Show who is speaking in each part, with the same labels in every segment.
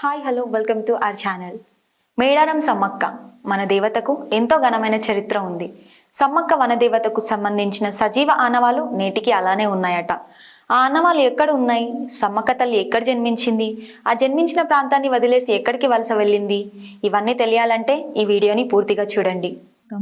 Speaker 1: Hi hello welcome to our channel. Medaram Sammakka మన దేవతకు ఎంతో ఘనమైన చరిత్ర ఉంది. సమ్మక్క వనదేవతకు సంబంధించిన సజీవ ఆనవాలు నేటికి అలానే ఉన్నాయట. ఆ ఆనవాలు ఎక్కడ ఉన్నాయి? సమ్మక్క తల్లి ఎక్కడ జన్మించింది? ఆ జన్మించిన ప్రాంతాన్ని వదిలేసి ఎక్కడికి వలస వెళ్ళింది? ఇవన్నీ తెలియాలంటే ఈ వీడియోని పూర్తిగా చూడండి.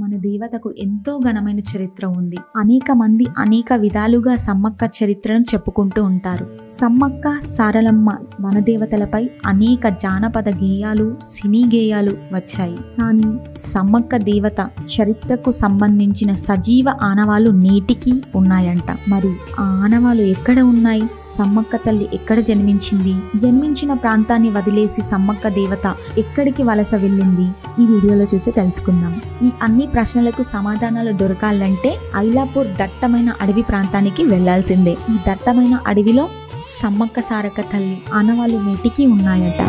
Speaker 2: మన దేవతకు ఎంతో ఘనమైన చరిత్ర ఉంది. అనేక మంది అనేక విధాలుగా సమ్మక్క చరిత్రను చెప్పుకుంటూ ఉంటారు. సమ్మక్క సారలమ్మ వనదేవతలపై అనేక జానపద గేయాలు, సినీ గేయాలు వచ్చాయి. కానీ సమ్మక్క దేవత చరిత్రకు సంబంధించిన సజీవ ఆనవాలు నేటికి ఉన్నాయంట. మరి ఆ ఆనవాలు ఎక్కడ ఉన్నాయి? సమ్మక్క తల్లి ఎక్కడ జన్మించింది? జన్మించిన ప్రాంతాన్ని వదిలేసి సమ్మక్క దేవత ఎక్కడికి వలస వెళ్ళింది? ఈ వీడియోలో చూసి తెలుసుకుందాం. ఈ అన్ని ప్రశ్నలకు సమాధానాలు దొరకాలంటే ఐలాపూర్ దట్టమైన అడవి ప్రాంతానికి వెళ్లాల్సిందే. ఈ దట్టమైన అడవిలో సమ్మక్క సారక్క తల్లి ఆనవాలు నేటికి ఉన్నాయట.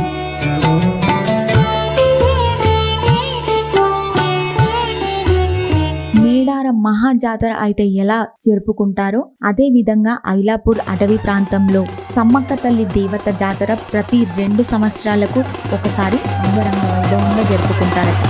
Speaker 2: మేడారం మహాజాతర అయితే ఎలా జరుపుకుంటారో అదే విధంగా ఐలాపూర్ అటవీ ప్రాంతంలో సమ్మక్క తల్లి దేవత జాతర ప్రతి 2 సంవత్సరాలకు ఒకసారి అంగరంగ వైభవంగా జరుపుకుంటారట.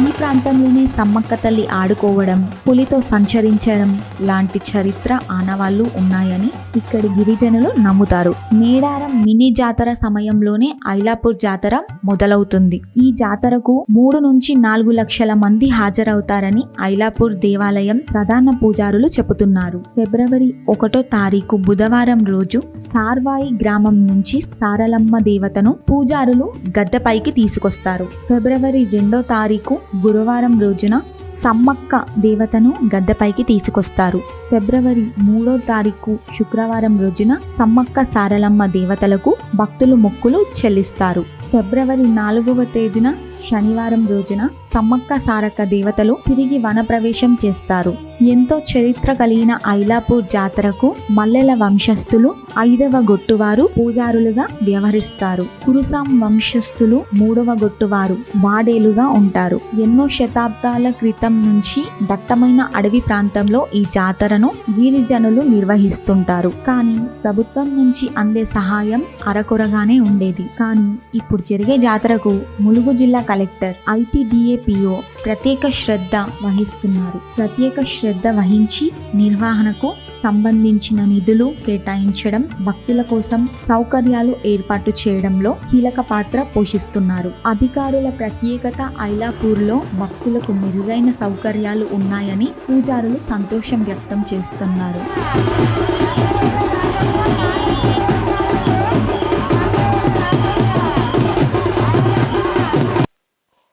Speaker 2: ఈ ప్రాంతంలోనే సమ్మక్క తల్లి ఆడుకోవడం, పులితో సంచరించడం లాంటి చరిత్ర ఆనవాళ్లు ఉన్నాయని ఇక్కడి గిరిజనులు నమ్ముతారు. మేడారం మినీ జాతర సమయంలోనే ఐలాపూర్ జాతర మొదలవుతుంది. ఈ జాతరకు 3 నుంచి 4 లక్షల మంది హాజరవుతారని ఐలాపూర్ దేవాలయం ప్రధాన పూజారులు చెబుతున్నారు. ఫిబ్రవరి 1వ తారీఖు బుధవారం రోజు సార్వాయి గ్రామం నుంచి సారలమ్మ దేవతను పూజారులు గద్దెపైకి తీసుకొస్తారు. ఫిబ్రవరి 2వ తారీఖు గురువారం రోజున సమ్మక్క దేవతను గద్దెపైకి తీసుకొస్తారు. ఫిబ్రవరి 3వ తారీఖు శుక్రవారం రోజున సమ్మక్క సారలమ్మ దేవతలకు భక్తులు మొక్కులు చెల్లిస్తారు. ఫిబ్రవరి 4వ తేదీన శనివారం రోజున సమ్మక్క సారక్క దేవతలు తిరిగి వనప్రవేశం చేస్తారు. ఎంతో చరిత్ర కలిగిన ఐలాపూర్ జాతరకు మల్లెల వంశస్థులు 5వ గొట్టువారు పూజారులుగా వ్యవహరిస్తారు. కురుసాం వంశస్థులు 3వ గొట్టువారు వాడేలుగా ఉంటారు. ఎన్నో శతాబ్దాల క్రితం నుంచి దట్టమైన అడవి ప్రాంతంలో ఈ జాతరను గిరిజనులు నిర్వహిస్తుంటారు. కానీ ప్రభుత్వం నుంచి అందే సహాయం అరకొరగానే ఉండేది. కానీ ఇప్పుడు జరిగే జాతరకు ములుగు జిల్లా కలెక్టర్ ITDAPO ప్రత్యేక శ్రద్ధ వహిస్తున్నారు. ప్రత్యేక శ్రద్ధ వహించి నిర్వహణకు సంబంధించిన నిధులు కేటాయించడం, భక్తుల కోసం సౌకర్యాలు ఏర్పాటు చేయడంలో కీలక పాత్ర పోషిస్తున్నారు. అధికారుల ప్రత్యేకత ఐలాపూర్లో భక్తులకు మెరుగైన సౌకర్యాలు ఉన్నాయని పూజారులు సంతోషం వ్యక్తం చేస్తున్నారు.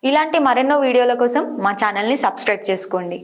Speaker 1: ఇలాంటి మరెన్నో వీడియోల కోసం మా ఛానల్ని సబ్స్క్రైబ్ చేసుకోండి.